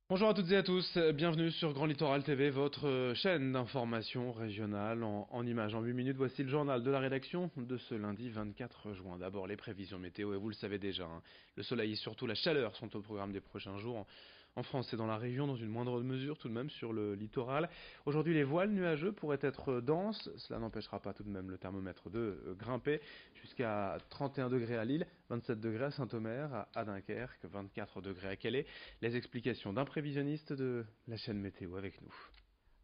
Bonjour à toutes et à tous, bienvenue sur Grand Littoral TV, votre chaîne d'information régionale en images. En 8 minutes, voici le journal de la rédaction de ce lundi 24 juin. D'abord les prévisions météo, et vous le savez déjà, le soleil et surtout la chaleur sont au programme des prochains jours en France et dans la région, dans une moindre mesure tout de même sur le littoral. Aujourd'hui, les voiles nuageux pourraient être denses, cela n'empêchera pas tout de même le thermomètre de grimper jusqu'à 31 degrés à Lille, 27 degrés à Saint-Omer, à Dunkerque, 24 degrés à Calais. Les explications d'un prévisionniste de la chaîne météo avec nous.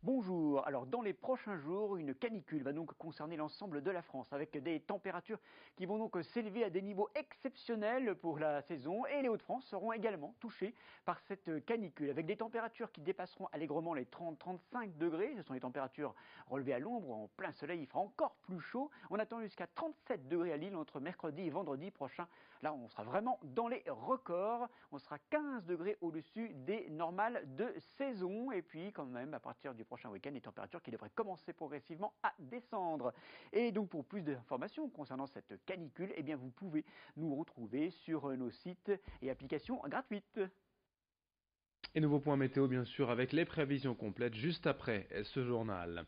Bonjour, alors dans les prochains jours, une canicule va donc concerner l'ensemble de la France avec des températures qui vont donc s'élever à des niveaux exceptionnels pour la saison et les Hauts-de-France seront également touchés par cette canicule avec des températures qui dépasseront allègrement les 30-35 degrés. Ce sont les températures relevées à l'ombre, en plein soleil, il fera encore plus chaud. On attend jusqu'à 37 degrés à Lille entre mercredi et vendredi prochain. Là, on sera vraiment dans les records. On sera 15 degrés au-dessus des normales de saison et puis quand même à partir du prochain week-end, les températures qui devraient commencer progressivement à descendre. Et donc pour plus d'informations concernant cette canicule, eh bien vous pouvez nous retrouver sur nos sites et applications gratuites. Et nouveau point météo bien sûr avec les prévisions complètes juste après ce journal.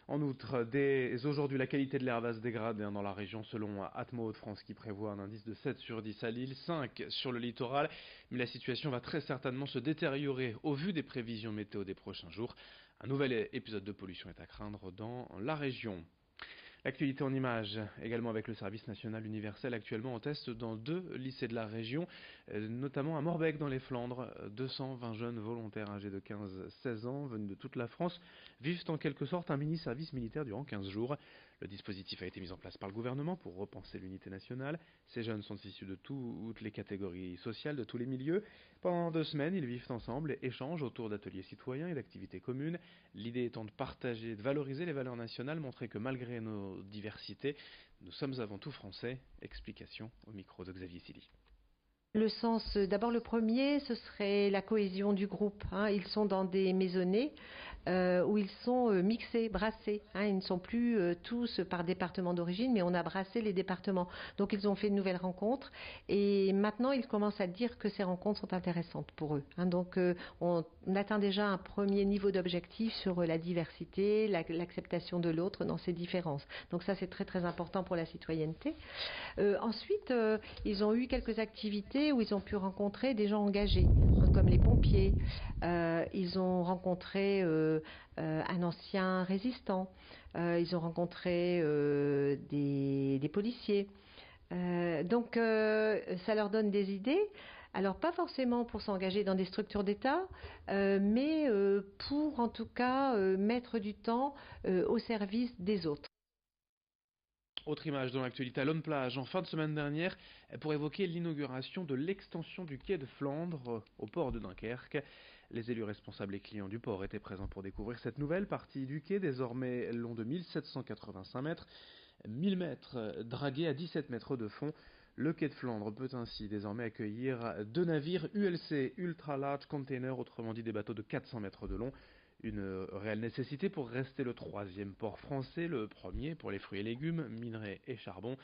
En outre, dès aujourd'hui, la qualité de l'air va se dégrader dans la région selon Atmo Hauts-de-France qui prévoit un indice de 7 sur 10 à Lille, 5 sur le littoral. Mais la situation va très certainement se détériorer au vu des prévisions météo des prochains jours. Un nouvel épisode de pollution est à craindre dans la région. L'actualité en images, également avec le service national universel actuellement en test dans 2 lycées de la région, notamment à Morbec dans les Flandres. 220 jeunes volontaires âgés de 15-16 ans venus de toute la France vivent en quelque sorte un mini-service militaire durant 15 jours. Le dispositif a été mis en place par le gouvernement pour repenser l'unité nationale. Ces jeunes sont issus de toutes les catégories sociales, de tous les milieux. Pendant 2 semaines, ils vivent ensemble et échangent autour d'ateliers citoyens et d'activités communes. L'idée étant de partager, de valoriser les valeurs nationales, montrer que malgré nos diversités, nous sommes avant tout français. Explication au micro de Xavier Silly. Le sens, d'abord le premier, ce serait la cohésion du groupe. Ils sont dans des maisonnées où ils sont mixés, brassés. Ils ne sont plus tous par département d'origine, mais on a brassé les départements. Donc ils ont fait de nouvelles rencontres et maintenant ils commencent à dire que ces rencontres sont intéressantes pour eux. Donc on atteint déjà un premier niveau d'objectif sur la diversité, l'acceptation de l'autre dans ses différences. Donc ça c'est très très important pour la citoyenneté. Ensuite, ils ont eu quelques activités où ils ont pu rencontrer des gens engagés, comme les pompiers. Ils ont rencontré un ancien résistant. Ils ont rencontré des policiers. Donc, ça leur donne des idées. Alors, pas forcément pour s'engager dans des structures d'État, mais pour en tout cas mettre du temps au service des autres. Autre image dans l'actualité à Lonne-Plage, en fin de semaine dernière, pour évoquer l'inauguration de l'extension du quai de Flandre au port de Dunkerque. Les élus responsables et clients du port étaient présents pour découvrir cette nouvelle partie du quai, désormais long de 1785 mètres, 1000 mètres dragués à 17 mètres de fond. Le quai de Flandre peut ainsi désormais accueillir 2 navires ULC Ultra Large Container, autrement dit des bateaux de 400 mètres de long. Une réelle nécessité pour rester le 3e port français, le premier pour les fruits et légumes, minerais et charbon.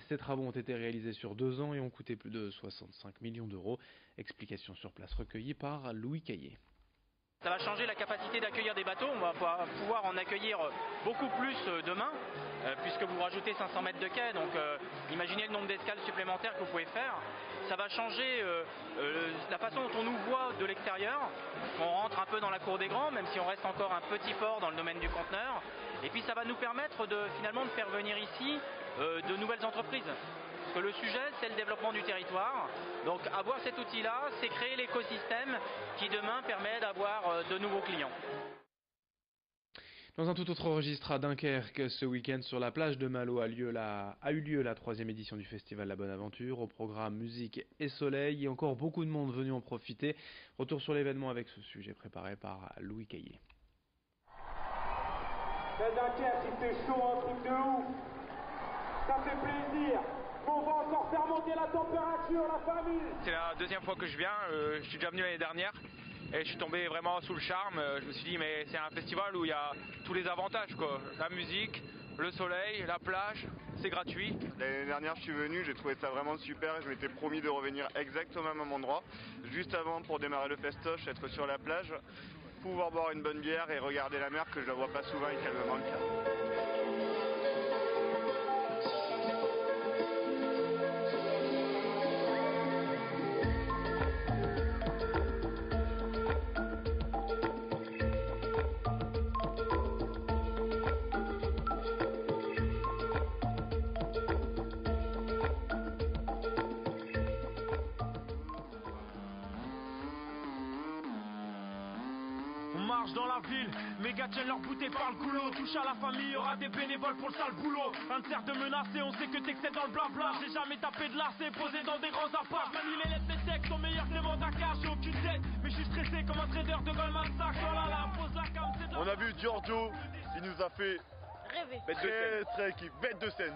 Ces travaux ont été réalisés sur 2 ans et ont coûté plus de 65 millions d'euros. Explication sur place recueillie par Louis Caillé. Ça va changer la capacité d'accueillir des bateaux, on va pouvoir en accueillir beaucoup plus demain, puisque vous rajoutez 500 mètres de quai, donc imaginez le nombre d'escales supplémentaires que vous pouvez faire. Ça va changer la façon dont on nous voit de l'extérieur, on rentre un peu dans la cour des grands, même si on reste encore un petit port dans le domaine du conteneur, et puis ça va nous permettre finalement de faire venir ici de nouvelles entreprises. Parce que le sujet, c'est le développement du territoire. Donc avoir cet outil-là, c'est créer l'écosystème qui demain permet d'avoir de nouveaux clients. Dans un tout autre registre à Dunkerque, ce week-end sur la plage de Malo a eu lieu la 3e édition du festival La Bonne Aventure. Au programme musique et soleil, et encore beaucoup de monde venu en profiter. Retour sur l'événement avec ce sujet préparé par Louis Caillé. Dunkerque, il fait chaud, un truc de ouf. Ça fait plaisir. On va encore faire monter la température, la famille. C'est la 2e fois que je viens, je suis déjà venu l'année dernière et je suis tombé vraiment sous le charme. Je me suis dit mais c'est un festival où il y a tous les avantages quoi. La musique, le soleil, la plage, c'est gratuit. L'année dernière, je suis venu, j'ai trouvé ça vraiment super. Je m'étais promis de revenir exactement au même endroit. Juste avant, pour démarrer le festoche, être sur la plage, pouvoir boire une bonne bière et regarder la mer, que je ne la vois pas souvent et qu'elle me manque. On marche dans la ville, mes gars tiennent leur bouteille par le goulot. Touche à la famille, y aura des bénévoles pour le sale boulot. Un cerf de menacer, on sait que t'excèdes dans le blabla. J'ai jamais tapé de lacet, posé dans des grands apparts. Manie les lettres, mes textes sont meilleurs que les mandacars. J'ai aucune tête, mais je suis stressé comme un trader de Goldman Sachs. Oh là là, pose la cam, c'est de la... On a vu Giorgio, il nous a fait Rêver. très kiff, bête de scène.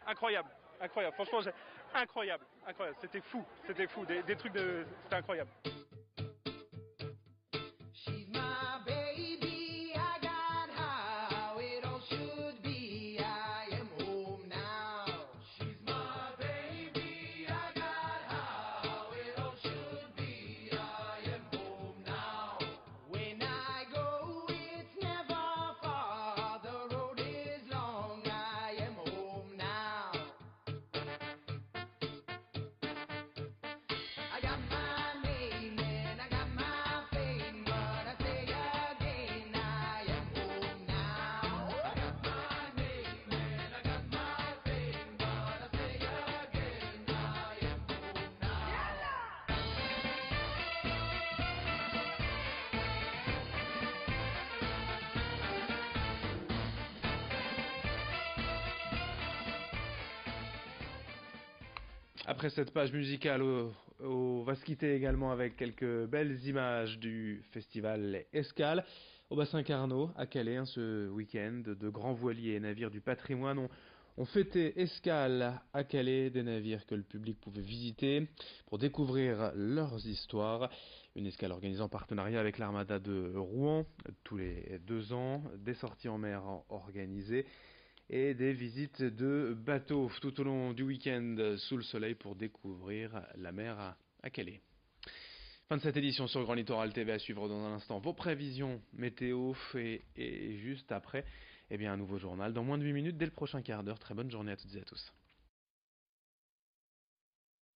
Incroyable, incroyable. Franchement, incroyable. C'était fou. Des trucs de, c'était incroyable. She's my baby, I got how it all should be. I am home now. She's my baby, I got how it all should be. I am home now. When I go, it's never far. The road is long. I am home now. I got my name and I got my fame, but I say again, I am home now. I got my name and I got my fame, but I say again, I am home now. Après cette page musicale, on va se quitter également avec quelques belles images du festival Escale au bassin Carnot à Calais. Ce week-end, de grands voiliers et navires du patrimoine ont fêté Escale à Calais, des navires que le public pouvait visiter pour découvrir leurs histoires. Une escale organisée en partenariat avec l'Armada de Rouen tous les 2 ans, des sorties en mer organisées et des visites de bateaux tout au long du week-end sous le soleil pour découvrir la mer à Calais. Fin de cette édition sur Grand Littoral TV, à suivre dans un instant vos prévisions météo et juste après, un nouveau journal dans moins de 8 minutes dès le prochain quart d'heure. Très bonne journée à toutes et à tous.